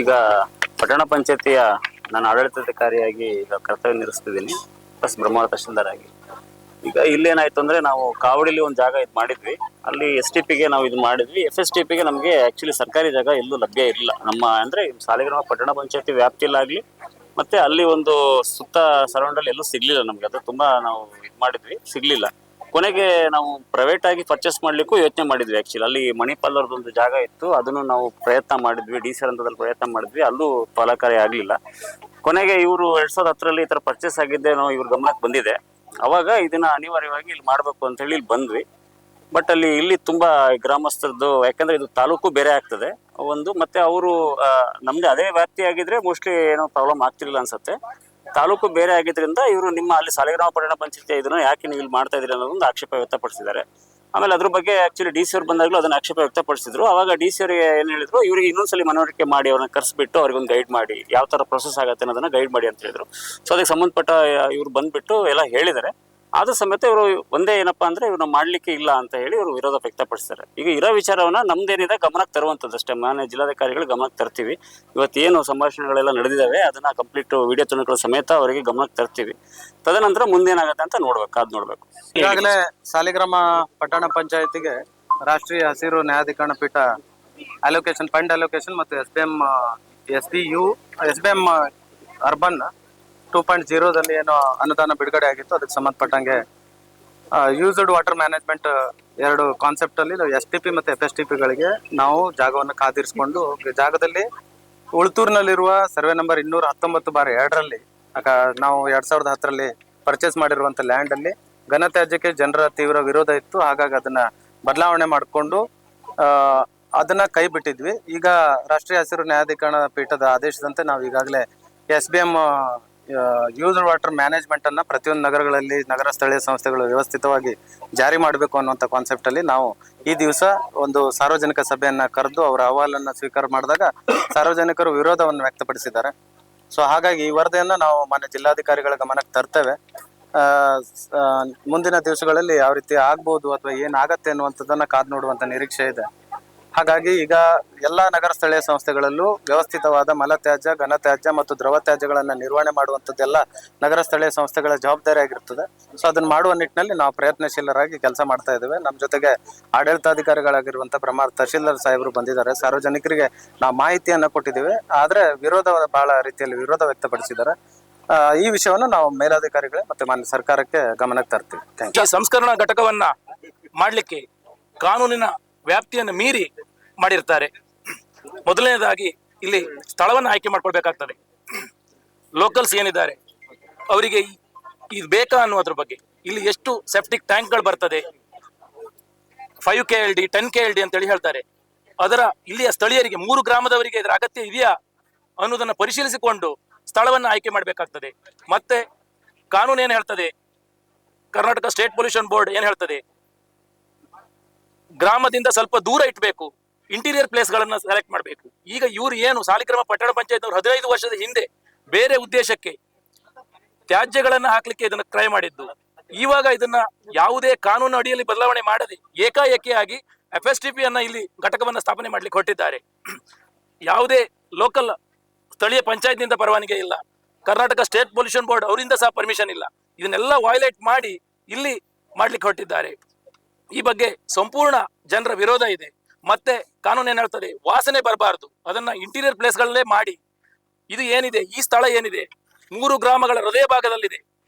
ಈಗ ಪಟ್ಟಣ ಪಂಚಾಯತಿಯ ನಾನು ಆಡಳಿತಾಧಿಕಾರಿಯಾಗಿ ಈಗ ಕರ್ತವ್ಯ ನಿರ್ವಹಿಸ್ತಿದ್ದೀನಿ, ಪ್ಲಸ್ ಬ್ರಹ್ಮಾವರ ತಹಶೀಲ್ದಾರ್ ಆಗಿ. ಈಗ ಇಲ್ಲೇನಾಯ್ತು ಅಂದ್ರೆ ನಾವು ಕಾವಡಿಲಿ ಒಂದು ಜಾಗ ಇದು ಮಾಡಿದ್ವಿ, ಅಲ್ಲಿ STPಗೆ ನಾವು ಇದು ಮಾಡಿದ್ವಿ. FSTPಗೆ ನಮಗೆ ಆಕ್ಚುಲಿ ಸರ್ಕಾರಿ ಜಾಗ ಎಲ್ಲೂ ಲಭ್ಯ ಇರಲಿಲ್ಲ. ನಮ್ಮ ಅಂದ್ರೆ ಸಾಲಿಗ್ರಾಮ ಪಟ್ಟಣ ಪಂಚಾಯತಿ ವ್ಯಾಪ್ತಿಯಲ್ಲಾಗ್ಲಿ ಮತ್ತೆ ಅಲ್ಲಿ ಒಂದು ಸುತ್ತ ಸರೌಂಡಲ್ಲಿ ಎಲ್ಲೂ ಸಿಗ್ಲಿಲ್ಲ ನಮ್ಗೆ. ಅದು ತುಂಬಾ ನಾವು ಇದು ಮಾಡಿದ್ವಿ, ಸಿಗ್ಲಿಲ್ಲ. ಕೊನೆಗೆ ನಾವು ಪ್ರೈವೇಟ್ ಆಗಿ ಪರ್ಚೇಸ್ ಮಾಡ್ಲಿಕ್ಕೂ ಯೋಚನೆ ಮಾಡಿದ್ವಿ. ಆಕ್ಚುಲಿ ಅಲ್ಲಿ ಮಣಿಪಾಲ್ ಅವ್ರದ್ದೊಂದು ಜಾಗ ಇತ್ತು, ಅದನ್ನು ನಾವು ಪ್ರಯತ್ನ ಮಾಡಿದ್ವಿ, DC ಹಂತದಲ್ಲಿ ಪ್ರಯತ್ನ ಮಾಡಿದ್ವಿ, ಅಲ್ಲೂ ಫಲಕಾರಿ ಆಗ್ಲಿಲ್ಲ. ಕೊನೆಗೆ ಇವರು 2010ರಲ್ಲಿ ಈ ತರ ಪರ್ಚೇಸ್ ಆಗಿದ್ದೆ ನಾವು ಇವ್ರ ಗಮನಕ್ಕೆ ಬಂದಿದೆ. ಅವಾಗ ಇದನ್ನ ಅನಿವಾರ್ಯವಾಗಿ ಇಲ್ಲಿ ಮಾಡ್ಬೇಕು ಅಂತ ಹೇಳಿ ಇಲ್ಲಿ ಬಂದ್ವಿ. ಬಟ್ ಇಲ್ಲಿ ತುಂಬಾ ಗ್ರಾಮಸ್ಥರದ್ದು, ಯಾಕಂದ್ರೆ ಇದು ತಾಲೂಕು ಬೇರೆ ಆಗ್ತದೆ ಒಂದು, ಮತ್ತೆ ಅವರು ನಮ್ದು ಅದೇ ವ್ಯಾಪ್ತಿ ಆಗಿದ್ರೆ ಮೋಸ್ಟ್ಲಿ ಏನೋ ಪ್ರಾಬ್ಲಮ್ ಆಗ್ತಿರ್ಲಿಲ್ಲ ಅನ್ಸುತ್ತೆ. ತಾಲೂಕು ಬೇರೆ ಆಗಿದ್ರಿಂದ ಇವರು ನಿಮ್ಮ ಅಲ್ಲಿ ಸಾಲಿಗ್ರಾಮ ಪಟ್ಟಣ ಪಂಚಾಯತಿ ಇದನ್ನ ಯಾಕೆ ನೀವು ಇಲ್ಲಿ ಮಾಡ್ತಾ ಇದೀರಿ ಅನ್ನೋದೊಂದು ಆಕ್ಷೇಪ ವ್ಯಕ್ತಪಡಿಸಿದ್ದಾರೆ. ಆಮೇಲೆ ಅದ್ರ ಬಗ್ಗೆ ಆಕ್ಚುಲಿ DC ಅವ್ರು ಬಂದಾಗಲೂ ಅದನ್ನ ಆಕ್ಷೇಪ ವ್ಯಕ್ತಪಡಿಸಿದ್ರು. ಅವಾಗ DC ಅವರಿಗೆ ಏನ್ ಹೇಳಿದ್ರು, ಇವ್ರಿಗೆ ಇನ್ನೊಂದ್ಸಲಿ ಮನವರಿಕೆ ಮಾಡಿ ಅವ್ರನ್ನ ಕರೆಸ್ಬಿಟ್ಟು ಅವ್ರಿಗೊಂದು ಗೈಡ್ ಮಾಡಿ ಯಾವ ತರ ಪ್ರೊಸೆಸ್ ಆಗುತ್ತೆ ಅನ್ನೋದನ್ನ ಗೈಡ್ ಮಾಡಿ ಅಂತ ಹೇಳಿದ್ರು. ಸೊ ಅದಕ್ಕೆ ಸಂಬಂಧಪಟ್ಟ ಇವ್ರು ಬಂದ್ಬಿಟ್ಟು ಎಲ್ಲ ಹೇಳಿದ್ದಾರೆ. ಆದ್ರೂ ಸಮೇತ ಇವರು ಒಂದೇ ಏನಪ್ಪಾ ಅಂದ್ರೆ ಇವ್ರನ್ನ ಮಾಡ್ಲಿಕ್ಕೆ ಇಲ್ಲ ಅಂತ ಹೇಳಿ ಇವರು ವಿರೋಧ ವ್ಯಕ್ತಪಡಿಸ್ತಾರೆ. ಈಗ ಇರೋ ವಿಚಾರವನ್ನ ನಮ್ದೇನಿದೆ ಗಮನಕ್ಕೆ ತರುವಂತದ್ದು ಅಷ್ಟೇ, ಮಾನ್ಯ ಜಿಲ್ಲಾಧಿಕಾರಿಗಳು ಗಮನಕ್ಕೆ ತರ್ತೀವಿ. ಇವತ್ತೇನು ಸಂಭಾಷಣೆಗಳೆಲ್ಲ ನಡೆದಿದ್ದಾವೆ ಅದನ್ನ ಕಂಪ್ಲೀಟ್ ವಿಡಿಯೋ ತುಣುಕುಗಳ ಸಮೇತ ಅವರಿಗೆ ಗಮನಕ್ಕೆ ತರ್ತೀವಿ. ತದನಂತರ ಮುಂದೇನಾಗತ್ತೆ ಅಂತ ನೋಡ್ಬೇಕು. ಈಗಾಗಲೇ ಸಾಲಿಗ್ರಾಮ ಪಟ್ಟಣ ಪಂಚಾಯತಿಗೆ ರಾಷ್ಟ್ರೀಯ ಹಸಿರು ನ್ಯಾಯಾಧಿಕರಣ ಪೀಠ ಅಲೋಕೇಶನ್ ಫಂಡ್ ಅಲೋಕೇಶನ್ ಮತ್ತು SBM ಅರ್ಬನ್ 2.0ದಲ್ಲಿ ಏನೋ ಅನುದಾನ ಬಿಡುಗಡೆ ಆಗಿತ್ತು. ಅದಕ್ಕೆ ಸಂಬಂಧಪಟ್ಟಂಗೆ ಯೂಸ್ಡ್ ವಾಟರ್ ಮ್ಯಾನೇಜ್ಮೆಂಟ್ ಎರಡು ಕಾನ್ಸೆಪ್ಟ್ ಅಲ್ಲಿ STP ಮತ್ತು FSTPಗಳಿಗೆ ನಾವು ಜಾಗವನ್ನು ಕಾದಿರಿಸಿಕೊಂಡು ಜಾಗದಲ್ಲಿ ಉಳ್ತೂರಿನಲ್ಲಿರುವ ಸರ್ವೆ ನಂಬರ್ 219/2ರಲ್ಲಿ ನಾವು 2010ರಲ್ಲಿ ಪರ್ಚೇಸ್ ಮಾಡಿರುವಂತ ಲ್ಯಾಂಡ್ ಅಲ್ಲಿ ಘನತ್ಯಾಜ್ಯಕ್ಕೆ ಜನರ ತೀವ್ರ ವಿರೋಧ ಇತ್ತು. ಹಾಗಾಗಿ ಅದನ್ನ ಬದಲಾವಣೆ ಮಾಡಿಕೊಂಡು ಅದನ್ನ ಕೈ ಬಿಟ್ಟಿದ್ವಿ. ಈಗ ರಾಷ್ಟ್ರೀಯ ಹಸಿರು ನ್ಯಾಯಾಧಿಕರಣ ಪೀಠದ ಆದೇಶದಂತೆ ನಾವು ಈಗಾಗಲೇ SBM ಯೂಸ್ಡ್ ವಾಟರ್ ಮ್ಯಾನೇಜ್ಮೆಂಟ್ ಅನ್ನ ಪ್ರತಿಯೊಂದು ನಗರಗಳಲ್ಲಿ ನಗರ ಸ್ಥಳೀಯ ಸಂಸ್ಥೆಗಳು ವ್ಯವಸ್ಥಿತವಾಗಿ ಜಾರಿ ಮಾಡಬೇಕು ಅನ್ನುವಂಥ ಕಾನ್ಸೆಪ್ಟ್ ಅಲ್ಲಿ ನಾವು ಈ ದಿವಸ ಒಂದು ಸಾರ್ವಜನಿಕ ಸಭೆಯನ್ನ ಕರೆದು ಅವರ ಅಹವಾಲನ್ನ ಸ್ವೀಕಾರ ಮಾಡಿದಾಗ ಸಾರ್ವಜನಿಕರು ವಿರೋಧವನ್ನು ವ್ಯಕ್ತಪಡಿಸಿದ್ದಾರೆ. ಸೊ ಹಾಗಾಗಿ ಈ ವರದಿಯನ್ನ ನಾವು ಮಾನ್ಯ ಜಿಲ್ಲಾಧಿಕಾರಿಗಳ ಗಮನಕ್ಕೆ ತರ್ತೇವೆ. ಮುಂದಿನ ದಿವಸಗಳಲ್ಲಿ ಯಾವ ರೀತಿ ಆಗ್ಬೋದು ಅಥವಾ ಏನಾಗತ್ತೆ ಅನ್ನುವಂಥದ್ದನ್ನ ಕಾದು ನೋಡುವಂತ ನಿರೀಕ್ಷೆ ಇದೆ. ಹಾಗಾಗಿ ಈಗ ಎಲ್ಲಾ ನಗರ ಸ್ಥಳೀಯ ಸಂಸ್ಥೆಗಳಲ್ಲೂ ವ್ಯವಸ್ಥಿತವಾದ ಮಲತ್ಯಾಜ್ಯ, ಘನತ್ಯಾಜ್ಯ ಮತ್ತು ದ್ರವ ತ್ಯಾಜ್ಯಗಳನ್ನ ನಿರ್ವಹಣೆ ಮಾಡುವಂಥದ್ದೆಲ್ಲ ನಗರ ಸ್ಥಳೀಯ ಸಂಸ್ಥೆಗಳ ಜವಾಬ್ದಾರಿ ಆಗಿರ್ತದೆ. ಸೊ ಅದನ್ನ ಮಾಡುವ ನಿಟ್ಟಿನಲ್ಲಿ ನಾವು ಪ್ರಯತ್ನಶೀಲರಾಗಿ ಕೆಲಸ ಮಾಡ್ತಾ ಇದ್ದೇವೆ. ನಮ್ಮ ಜೊತೆಗೆ ಆಡಳಿತಾಧಿಕಾರಿಗಳಾಗಿರುವಂತ ಬ್ರಹ್ಮಾವರ ತಹಶೀಲ್ದಾರ್ ಸಾಹೇಬರು ಬಂದಿದ್ದಾರೆ. ಸಾರ್ವಜನಿಕರಿಗೆ ನಾವು ಮಾಹಿತಿಯನ್ನ ಕೊಟ್ಟಿದ್ದೇವೆ, ಆದ್ರೆ ಬಹಳ ರೀತಿಯಲ್ಲಿ ವಿರೋಧ ವ್ಯಕ್ತಪಡಿಸಿದ್ದಾರೆ. ಈ ವಿಷಯವನ್ನು ನಾವು ಮೇಲಾಧಿಕಾರಿಗಳೇ ಮತ್ತೆ ಮಾನ್ಯ ಸರ್ಕಾರಕ್ಕೆ ಗಮನಕ್ಕೆ ತರ್ತೀವಿ. ಸಂಸ್ಕರಣಾ ಘಟಕವನ್ನ ಮಾಡ್ಲಿಕ್ಕೆ ಕಾನೂನಿನ ವ್ಯಾಪ್ತಿಯನ್ನು ಮೀರಿ ಮಾಡಿರ್ತಾರೆ. ಮೊದಲನೇದಾಗಿ ಇಲ್ಲಿ ಸ್ಥಳವನ್ನು ಆಯ್ಕೆ ಮಾಡ್ಕೊಳ್ಬೇಕಾಗ್ತದೆ. ಲೋಕಲ್ಸ್ ಏನಿದ್ದಾರೆ ಅವರಿಗೆ ಇದು ಬೇಕಾ ಅನ್ನೋದ್ರ ಬಗ್ಗೆ, ಇಲ್ಲಿ ಎಷ್ಟು ಸೆಪ್ಟಿಕ್ ಟ್ಯಾಂಕ್ಗಳು ಬರ್ತದೆ, 5 KLD 10 KLD ಅಂತೇಳಿ ಹೇಳ್ತಾರೆ. ಅದರ ಇಲ್ಲಿಯ ಸ್ಥಳೀಯರಿಗೆ 3 ಗ್ರಾಮದವರಿಗೆ ಇದರ ಅಗತ್ಯ ಇದೆಯಾ ಅನ್ನೋದನ್ನ ಪರಿಶೀಲಿಸಿಕೊಂಡು ಸ್ಥಳವನ್ನು ಆಯ್ಕೆ ಮಾಡಬೇಕಾಗ್ತದೆ. ಮತ್ತೆ ಕಾನೂನು ಏನ್ ಹೇಳ್ತದೆ, ಕರ್ನಾಟಕ ಸ್ಟೇಟ್ ಪೊಲ್ಯೂಷನ್ ಬೋರ್ಡ್ ಏನ್ ಹೇಳ್ತದೆ, ಗ್ರಾಮದಿಂದ ಸ್ವಲ್ಪ ದೂರ ಇಟ್ಬೇಕು, ಇಂಟೀರಿಯರ್ ಪ್ಲೇಸ್ ಗಳನ್ನ ಸೆಲೆಕ್ಟ್ ಮಾಡಬೇಕು. ಈಗ ಇವರು ಏನು ಸಾಲಿಗ್ರಾಮ ಪಟ್ಟಣ ಪಂಚಾಯತ್ 15 ವರ್ಷದ ಹಿಂದೆ ಬೇರೆ ಉದ್ದೇಶಕ್ಕೆ ತ್ಯಾಜ್ಯಗಳನ್ನ ಹಾಕ್ಲಿಕ್ಕೆ ಇದನ್ನ ಟ್ರೈ ಮಾಡಿದ್ದು. ಇವಾಗ ಇದನ್ನ ಯಾವುದೇ ಕಾನೂನು ಅಡಿಯಲ್ಲಿ ಬದಲಾವಣೆ ಮಾಡದೆ ಏಕಾಏಕಿಯಾಗಿ FSTP ಅನ್ನ ಇಲ್ಲಿ ಘಟಕವನ್ನ ಸ್ಥಾಪನೆ ಮಾಡ್ಲಿಕ್ಕೆ ಹೊರಟಿದ್ದಾರೆ. ಯಾವುದೇ ಲೋಕಲ್ ಸ್ಥಳೀಯ ಪಂಚಾಯತ್ನಿಂದ ಪರವಾನಗಿ ಇಲ್ಲ, ಕರ್ನಾಟಕ ಸ್ಟೇಟ್ ಪೊಲ್ಯೂಷನ್ ಬೋರ್ಡ್ ಅವರಿಂದ ಸಹ ಪರ್ಮಿಷನ್ ಇಲ್ಲ. ಇದನ್ನೆಲ್ಲ ವೈಲೇಟ್ ಮಾಡಿ ಇಲ್ಲಿ ಮಾಡ್ಲಿಕ್ಕೆ ಹೊರಟಿದ್ದಾರೆ. ಈ ಬಗ್ಗೆ ಸಂಪೂರ್ಣ ಜನರ ವಿರೋಧ ಇದೆ. ಮತ್ತೆ ಕಾನೂನು ಏನ್ ಹೇಳ್ತದೆ, ವಾಸನೆ ಬರಬಾರದು, ಅದನ್ನ ಇಂಟೀರಿಯರ್ ಪ್ಲೇಸ್ಗಳಲ್ಲೇ ಮಾಡಿ. ಇದು ಏನಿದೆ, ಈ ಸ್ಥಳ ಏನಿದೆ 3 ಗ್ರಾಮಗಳ ಹೃದಯ ಭಾಗದಲ್ಲಿದೆ,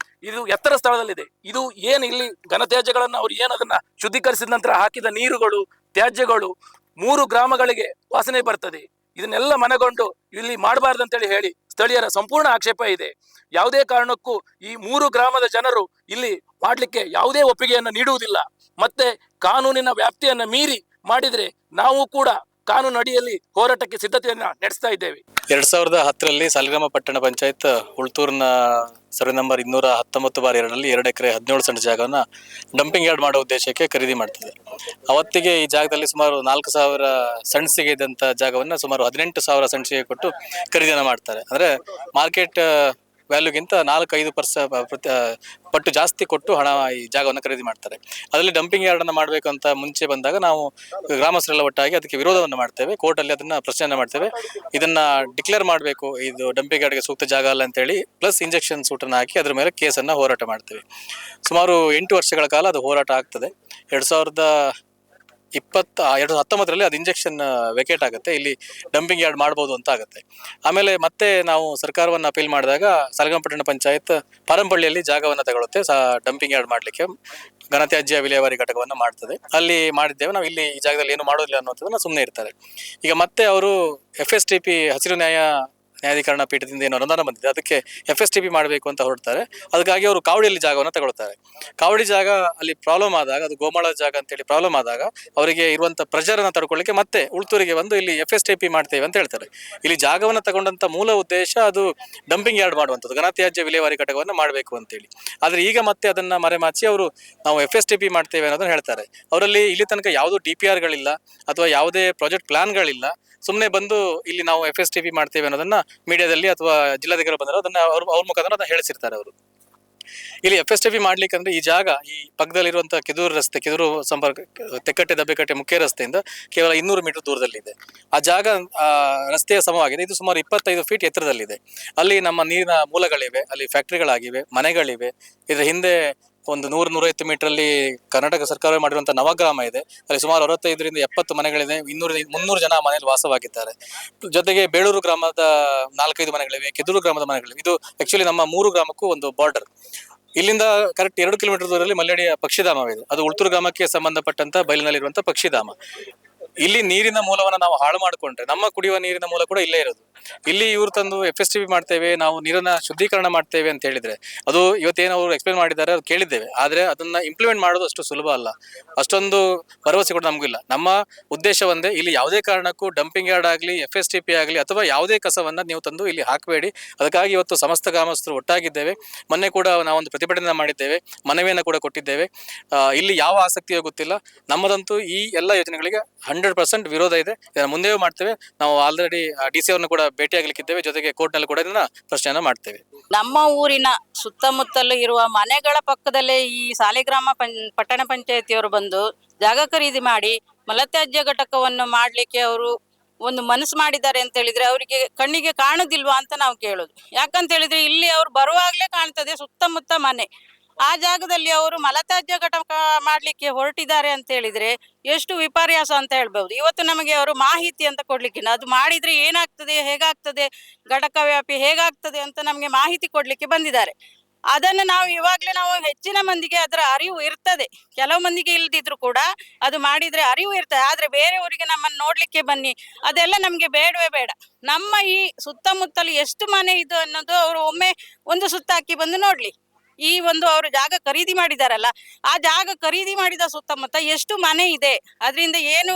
ಇದು ಎತ್ತರ ಸ್ಥಳದಲ್ಲಿದೆ. ಇದು ಏನು ಇಲ್ಲಿ ಘನತ್ಯಾಜ್ಯಗಳನ್ನ ಅವ್ರು ಏನು ಅದನ್ನ ಶುದ್ಧೀಕರಿಸಿದ ನಂತರ ಹಾಕಿದ ನೀರುಗಳು, ತ್ಯಾಜ್ಯಗಳು 3 ಗ್ರಾಮಗಳಿಗೆ ವಾಸನೆ ಬರ್ತದೆ. ಇದನ್ನೆಲ್ಲ ಮನಗೊಂಡು ಇಲ್ಲಿ ಮಾಡಬಾರ್ದಂತೇಳಿ ಹೇಳಿ ಸ್ಥಳೀಯರ ಸಂಪೂರ್ಣ ಆಕ್ಷೇಪ ಇದೆ. ಯಾವುದೇ ಕಾರಣಕ್ಕೂ ಈ 3 ಗ್ರಾಮದ ಜನರು ಇಲ್ಲಿ ಮಾಡ್ಲಿಕ್ಕೆ ಯಾವುದೇ ಒಪ್ಪಿಗೆಯನ್ನು ನೀಡುವುದಿಲ್ಲ. ಮತ್ತೆ ಕಾನೂನಿನ ವ್ಯಾಪ್ತಿಯನ್ನ ಮೀರಿ ಮಾಡಿದ್ರೆ ನಾವು ಕೂಡ ಕಾನೂನು ಅಡಿಯಲ್ಲಿ ಹೋರಾಟಕ್ಕೆ ಸಿದ್ಧತೆಯನ್ನ ನಡೆಸ್ತಾ ಇದ್ದೇವೆ. 2010ರಲ್ಲಿ ಸಾಲಿಗ್ರಾಮ ಪಟ್ಟಣ ಪಂಚಾಯತ್ ಉಳ್ತೂರಿನ ಸರ್ವೆ ನಂಬರ್ 219/2ರಲ್ಲಿ 2 ಎಕರೆ 17 ಸೆಂಟ್ ಜಾಗವನ್ನ ಡಂಪಿಂಗ್ ಯಾರ್ಡ್ ಮಾಡೋ ಉದ್ದೇಶಕ್ಕೆ ಖರೀದಿ ಮಾಡ್ತದೆ. ಅವತ್ತಿಗೆ ಈ ಜಾಗದಲ್ಲಿ ಸುಮಾರು 4,000 ಸೆಂಟ್ಸಿಗೆ ಇದ್ದಂತ ಜಾಗವನ್ನ ಸುಮಾರು 18,000 ಸೆಂಟ್ಸಿಗೆ ಕೊಟ್ಟು ಖರೀದಿಯನ್ನ ಮಾಡ್ತಾರೆ. ಅಂದ್ರೆ ಮಾರ್ಕೆಟ್ ವ್ಯಾಲ್ಯೂಗಿಂತ 4-5% ಪಟ್ಟು ಜಾಸ್ತಿ ಕೊಟ್ಟು ಹಣ ಈ ಜಾಗವನ್ನು ಖರೀದಿ ಮಾಡ್ತಾರೆ. ಅದರಲ್ಲಿ ಡಂಪಿಂಗ್ ಯಾರ್ಡನ್ನು ಮಾಡಬೇಕು ಅಂತ ಮುಂಚೆ ಬಂದಾಗ ನಾವು ಗ್ರಾಮಸ್ಥರೆಲ್ಲ ಒಟ್ಟಾಗಿ ಅದಕ್ಕೆ ವಿರೋಧವನ್ನು ಮಾಡ್ತೇವೆ. ಕೋರ್ಟಲ್ಲಿ ಅದನ್ನ ಪ್ರಶ್ನೆಯನ್ನು ಮಾಡ್ತೇವೆ. ಇದನ್ನ ಡಿಕ್ಲೇರ್ ಮಾಡಬೇಕು, ಇದು ಡಂಪಿಂಗ್ ಯಾರ್ಡ್ಗೆ ಸೂಕ್ತ ಜಾಗ ಅಲ್ಲ ಅಂತೇಳಿ, ಪ್ಲಸ್ ಇಂಜೆಕ್ಷನ್ ಸೂಟನ್ನು ಹಾಕಿ ಅದ್ರ ಮೇಲೆ ಕೇಸನ್ನು ಹೋರಾಟ ಮಾಡ್ತೇವೆ. ಸುಮಾರು 8 ವರ್ಷಗಳ ಕಾಲ ಅದು ಹೋರಾಟ ಆಗ್ತದೆ. 2019ರಲ್ಲಿ ಅದು ಇಂಜೆಕ್ಷನ್ ವೆಕೇಟ್ ಆಗುತ್ತೆ. ಇಲ್ಲಿ ಡಂಪಿಂಗ್ ಯಾರ್ಡ್ ಮಾಡ್ಬೋದು ಅಂತ ಆಗುತ್ತೆ. ಆಮೇಲೆ ಮತ್ತೆ ನಾವು ಸರ್ಕಾರವನ್ನು ಅಪೀಲ್ ಮಾಡಿದಾಗ ಸಾಲಿಗ್ರಾಮ ಪಟ್ಟಣ ಪಂಚಾಯತ್ ಪಾರಂಪಳ್ಳಿಯಲ್ಲಿ ಜಾಗವನ್ನು ತಗೊಳುತ್ತೆ ಡಂಪಿಂಗ್ ಯಾರ್ಡ್ ಮಾಡಲಿಕ್ಕೆ. ಘನತ್ಯಾಜ್ಯ ವಿಲೇವಾರಿ ಘಟಕವನ್ನು ಮಾಡ್ತದೆ. ಅಲ್ಲಿ ಮಾಡಿದ್ದೇವೆ ನಾವು. ಇಲ್ಲಿ ಈ ಜಾಗದಲ್ಲಿ ಏನು ಮಾಡೋದಿಲ್ಲ ಅನ್ನೋದನ್ನ ಸುಮ್ಮನೆ ಇರ್ತಾರೆ. ಈಗ ಮತ್ತೆ ಅವರು FSTP ಹಸಿರು ನ್ಯಾಯಾಧೀಕರಣ ಪೀಠದಿಂದ ಏನು ಅನುದಾನ ಬಂದಿದೆ ಅದಕ್ಕೆ FSTP ಮಾಡಬೇಕು ಅಂತ ಹೊರಡ್ತಾರೆ. ಅದಕ್ಕಾಗಿ ಅವರು ಕಾವಡಿಯಲ್ಲಿ ಜಾಗವನ್ನು ತಗೊಳ್ತಾರೆ. ಕಾವಡಿ ಜಾಗ ಅಲ್ಲಿ ಪ್ರಾಬ್ಲಮ್ ಆದಾಗ, ಅದು ಗೋಮಾಳ ಜಾಗ ಅಂತೇಳಿ ಪ್ರಾಬ್ಲಮ್ ಆದಾಗ ಅವರಿಗೆ ಇರುವಂತ ಪ್ರೆಷರನ್ನು ತಡ್ಕೊಳ್ಳಿಕ್ಕೆ ಮತ್ತೆ ಉಳ್ತೂರಿಗೆ ಬಂದು ಇಲ್ಲಿ FSTP ಮಾಡ್ತೇವೆ ಅಂತ ಹೇಳ್ತಾರೆ. ಇಲ್ಲಿ ಜಾಗವನ್ನು ತಗೊಂಡಂತ ಮೂಲ ಉದ್ದೇಶ ಅದು ಡಂಪಿಂಗ್ ಯಾರ್ಡ್ ಮಾಡುವಂಥದ್ದು, ಘನತ್ಯಾಜ್ಯ ವಿಲೇವಾರಿ ಘಟಕವನ್ನು ಮಾಡಬೇಕು ಅಂತೇಳಿ. ಆದ್ರೆ ಈಗ ಮತ್ತೆ ಅದನ್ನ ಮರೆಮಾಚಿ ಅವರು ನಾವು FSTP ಮಾಡ್ತೇವೆ ಅನ್ನೋದನ್ನ ಹೇಳ್ತಾರೆ. ಅವರಲ್ಲಿ ಇಲ್ಲಿ ತನಕ ಯಾವುದೂ DPRಗಳಿಲ್ಲ ಅಥವಾ ಯಾವುದೇ ಪ್ರಾಜೆಕ್ಟ್ ಪ್ಲಾನ್ಗಳಿಲ್ಲ. ಸುಮ್ಮನೆ ಬಂದು ಇಲ್ಲಿ ನಾವು FSTP ಮಾಡ್ತೇವೆ ಅನ್ನೋದನ್ನ ಮೀಡಿಯಾದಲ್ಲಿ ಅಥವಾ ಜಿಲ್ಲಾಧಿಕಾರಿ ಬಂದರೆ ಅದನ್ನ ಅವ್ರ ಮುಖಾಂತರ ಅದನ್ನ ಹೇಳಿಸಿರ್ತಾರೆ ಅವರು. ಇಲ್ಲಿ FSTP ಮಾಡ್ಲಿಕ್ಕೆ ಅಂದ್ರೆ ಈ ಜಾಗ ಈ ಪಕ್ಕದಲ್ಲಿರುವಂತಹ ಕಿದೂರು ಸಂಪರ್ಕ ತೆಕ್ಕಟ್ಟೆ ದಬ್ಬೆಕಟ್ಟೆ ಮುಖ್ಯ ರಸ್ತೆಯಿಂದ ಕೇವಲ 200 ಮೀಟರ್ ದೂರದಲ್ಲಿದೆ. ಆ ಜಾಗ ರಸ್ತೆಯ ಸಮವಾಗಿದೆ. ಇದು ಸುಮಾರು 25 ಫೀಟ್ ಎತ್ತರದಲ್ಲಿದೆ. ಅಲ್ಲಿ ನಮ್ಮ ನೀರಿನ ಮೂಲಗಳಿವೆ, ಅಲ್ಲಿ ಫ್ಯಾಕ್ಟರಿಗಳಾಗಿವೆ, ಮನೆಗಳಿವೆ. ಇದರ ಹಿಂದೆ ಒಂದು 100-150 ಮೀಟರ್ ಅಲ್ಲಿ ಕರ್ನಾಟಕ ಸರ್ಕಾರ ಮಾಡಿರುವಂತಹ ನವಗ್ರಾಮ ಇದೆ. ಅಲ್ಲಿ ಸುಮಾರು 65-70 ಮನೆಗಳಿದೆ. 200-300 ಜನ ಮನೆಯಲ್ಲಿ ವಾಸವಾಗಿದ್ದಾರೆ. ಜೊತೆಗೆ ಬೇಳೂರು ಗ್ರಾಮದ 4-5 ಮನೆಗಳಿವೆ, ಕಿದೂರು ಗ್ರಾಮದ ಮನೆಗಳಿವೆ. ಇದು ಆಕ್ಚುಲಿ ನಮ್ಮ 3 ಗ್ರಾಮಕ್ಕೂ ಒಂದು ಬಾರ್ಡರ್. ಇಲ್ಲಿಂದ ಕರೆಕ್ಟ್ 2 ಕಿಲೋಮೀಟರ್ ದೂರದಲ್ಲಿ ಮಲ್ಲೇಡಿಯ ಪಕ್ಷಿಧಾಮವಿದೆ. ಅದು ಉಳ್ತೂರು ಗ್ರಾಮಕ್ಕೆ ಸಂಬಂಧಪಟ್ಟಂತ ಬಯಲಿನಲ್ಲಿರುವಂತಹ ಪಕ್ಷಿಧಾಮ. ಇಲ್ಲಿ ನೀರಿನ ಮೂಲವನ್ನು ನಾವು ಹಾಳು ಮಾಡಿಕೊಂಡ್ರೆ ನಮ್ಮ ಕುಡಿಯುವ ನೀರಿನ ಮೂಲ ಕೂಡ ಇಲ್ಲೇ ಇರೋದು. ಇಲ್ಲಿ ಇವ್ರು ತಂದು FSTP ಮಾಡ್ತೇವೆ, ನಾವು ನೀರನ್ನ ಶುದ್ಧೀಕರಣ ಮಾಡ್ತೇವೆ ಅಂತ ಹೇಳಿದ್ರೆ ಅದು ಇವತ್ತೇನು ಅವರು ಎಕ್ಸ್ಪ್ಲೇನ್ ಮಾಡಿದ್ದಾರೆ ಅದು ಕೇಳಿದ್ದೇವೆ. ಆದ್ರೆ ಅದನ್ನ ಇಂಪ್ಲಿಮೆಂಟ್ ಮಾಡೋದು ಅಷ್ಟು ಸುಲಭ ಅಲ್ಲ. ಅಷ್ಟೊಂದು ಭರವಸೆ ಕೂಡ ನಮಗಿಲ್ಲ. ನಮ್ಮ ಉದ್ದೇಶ ಒಂದೇ, ಇಲ್ಲಿ ಯಾವುದೇ ಕಾರಣಕ್ಕೂ ಡಂಪಿಂಗ್ ಯಾರ್ಡ್ ಆಗಲಿ FSTP ಆಗಲಿ ಅಥವಾ ಯಾವುದೇ ಕಸವನ್ನ ನೀವು ತಂದು ಇಲ್ಲಿ ಹಾಕಬೇಡಿ. ಅದಕ್ಕಾಗಿ ಇವತ್ತು ಸಮಸ್ತ ಗ್ರಾಮಸ್ಥರು ಒಟ್ಟಾಗಿದ್ದೇವೆ. ಮೊನ್ನೆ ಕೂಡ ನಾವೊಂದು ಪ್ರತಿಭಟನೆ ಮಾಡಿದ್ದೇವೆ, ಮನವಿಯನ್ನು ಕೂಡ ಕೊಟ್ಟಿದ್ದೇವೆ. ಇಲ್ಲಿ ಯಾವ ಆಸಕ್ತಿಯೋ ಗೊತ್ತಿಲ್ಲ, ನಮ್ಮದಂತೂ ಈ ಎಲ್ಲ ಯೋಜನೆಗಳಿಗೆ 100% ವಿರೋಧ ಇದೆ. ಮುಂದೆಯೂ ಮಾಡ್ತೇವೆ. ನಾವು ಆಲ್ರೆಡಿ DC ಅವ್ರನ್ನ ಕೂಡ ಭೇಟಿಯಾಗಲಿಕ್ಕಿದ್ದೇವೆ. ಜೊತೆಗೆ ಕೋರ್ಟ್ನಲ್ಲಿ ಕೂಡ ಇದನ್ನ ಪ್ರಶ್ನೆಯನ್ನ ಮಾಡ್ತೇವೆ. ನಮ್ಮ ಊರಿನ ಸುತ್ತಮುತ್ತಲು ಇರುವ ಮನೆಗಳ ಪಕ್ಕದಲ್ಲೇ ಈ ಸಾಲಿಗ್ರಾಮ ಪಟ್ಟಣ ಪಂಚಾಯತಿಯವರು ಬಂದು ಜಾಗ ಖರೀದಿ ಮಾಡಿ ಮಲತ್ಯಾಜ್ಯ ಘಟಕವನ್ನು ಮಾಡ್ಲಿಕ್ಕೆ ಅವರು ಒಂದು ಮನಸ್ಸು ಮಾಡಿದ್ದಾರೆ ಅಂತ ಹೇಳಿದ್ರೆ ಅವರಿಗೆ ಕಣ್ಣಿಗೆ ಕಾಣುದಿಲ್ವಾ ಅಂತ ನಾವು ಕೇಳೋದು. ಯಾಕಂತ ಹೇಳಿದ್ರೆ ಇಲ್ಲಿ ಅವ್ರು ಬರುವಾಗ್ಲೇ ಕಾಣ್ತದೆ ಸುತ್ತಮುತ್ತ ಮನೆ. ಆ ಜಾಗದಲ್ಲಿ ಅವರು ಮಲತ್ಯಾಜ್ಯ ಘಟಕ ಮಾಡ್ಲಿಕ್ಕೆ ಹೊರಟಿದ್ದಾರೆ ಅಂತ ಹೇಳಿದ್ರೆ ಎಷ್ಟು ವಿಪರ್ಯಾಸ ಅಂತ ಹೇಳ್ಬಹುದು. ಇವತ್ತು ನಮಗೆ ಅವರು ಮಾಹಿತಿ ಅಂತ ಕೊಡ್ಲಿಕ್ಕಿಲ್ಲ, ಅದು ಮಾಡಿದ್ರೆ ಏನಾಗ್ತದೆ, ಹೇಗಾಗ್ತದೆ, ಘಟಕ ವ್ಯಾಪಿ ಹೇಗಾಗ್ತದೆ ಅಂತ ನಮಗೆ ಮಾಹಿತಿ ಕೊಡ್ಲಿಕ್ಕೆ ಬಂದಿದ್ದಾರೆ. ಅದನ್ನು ನಾವು ಹೆಚ್ಚಿನ ಮಂದಿಗೆ ಅದರ ಅರಿವು ಇರ್ತದೆ. ಕೆಲವು ಮಂದಿಗೆ ಇಲ್ದಿದ್ರು ಕೂಡ ಅದು ಮಾಡಿದ್ರೆ ಅರಿವು ಇರ್ತದೆ. ಆದ್ರೆ ಬೇರೆಯವರಿಗೆ ನಮ್ಮನ್ನು ನೋಡ್ಲಿಕ್ಕೆ ಬನ್ನಿ ಅದೆಲ್ಲ ನಮ್ಗೆ ಬೇಡವೇ ಬೇಡ. ನಮ್ಮ ಈ ಸುತ್ತಮುತ್ತಲು ಎಷ್ಟು ಮನೆ ಇದು ಅನ್ನೋದು ಅವರು ಒಮ್ಮೆ ಒಂದು ಸುತ್ತ ಹಾಕಿ ಬಂದು ನೋಡ್ಲಿ. ಈ ಒಂದು ಅವರು ಜಾಗ ಖರೀದಿ ಮಾಡಿದಾರಲ್ಲ, ಆ ಜಾಗ ಖರೀದಿ ಮಾಡಿದ ಸುತ್ತಮುತ್ತ ಎಷ್ಟು ಮನೆ ಇದೆ, ಅದರಿಂದ ಏನು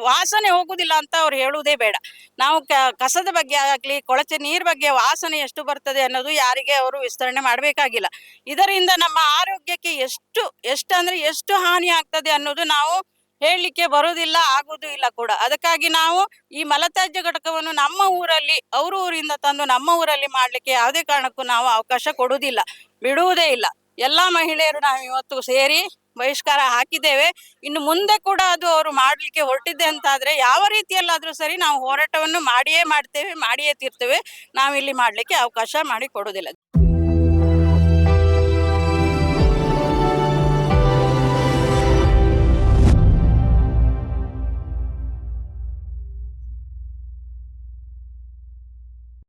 ವಾಸನೆ ಹೋಗುದಿಲ್ಲ ಅಂತ ಅವ್ರು ಹೇಳುವುದೇ ಬೇಡ. ನಾವು ಕಸದ ಬಗ್ಗೆ ಆಗ್ಲಿ ಕೊಳಚೆ ನೀರ್ ಬಗ್ಗೆ ವಾಸನೆ ಎಷ್ಟು ಬರ್ತದೆ ಅನ್ನೋದು ಯಾರಿಗೆ ಅವರು ವಿಸ್ತರಣೆ ಮಾಡಬೇಕಾಗಿಲ್ಲ. ಇದರಿಂದ ನಮ್ಮ ಆರೋಗ್ಯಕ್ಕೆ ಎಷ್ಟು ಹಾನಿ ಆಗ್ತದೆ ಅನ್ನೋದು ನಾವು ಹೇಳಲಿಕ್ಕೆ ಬರುವುದಿಲ್ಲ, ಆಗುವುದು ಇಲ್ಲ ಕೂಡ. ಅದಕ್ಕಾಗಿ ನಾವು ಈ ಮಲತ್ಯಾಜ್ಯ ಘಟಕವನ್ನು ನಮ್ಮ ಊರಲ್ಲಿ ಅವ್ರ ಊರಿಂದ ತಂದು ನಮ್ಮ ಊರಲ್ಲಿ ಮಾಡ್ಲಿಕ್ಕೆ ಯಾವುದೇ ಕಾರಣಕ್ಕೂ ನಾವು ಅವಕಾಶ ಕೊಡುವುದಿಲ್ಲ, ಬಿಡುವುದೇ ಇಲ್ಲ. ಎಲ್ಲಾ ಮಹಿಳೆಯರು ನಾವು ಇವತ್ತು ಸೇರಿ ಬಹಿಷ್ಕಾರ ಹಾಕಿದ್ದೇವೆ. ಇನ್ನು ಮುಂದೆ ಕೂಡ ಅದು ಅವರು ಮಾಡ್ಲಿಕ್ಕೆ ಹೊರಟಿದ್ದೆ ಅಂತಾದ್ರೆ ಯಾವ ರೀತಿಯಲ್ಲಾದ್ರೂ ಸರಿ ನಾವು ಹೋರಾಟವನ್ನು ಮಾಡಿಯೇ ಮಾಡ್ತೇವೆ, ಮಾಡಿಯೇ ತೀರ್ತೇವೆ. ನಾವಿಲ್ಲಿ ಮಾಡ್ಲಿಕ್ಕೆ ಅವಕಾಶ ಮಾಡಿ ಕೊಡುವುದಿಲ್ಲ.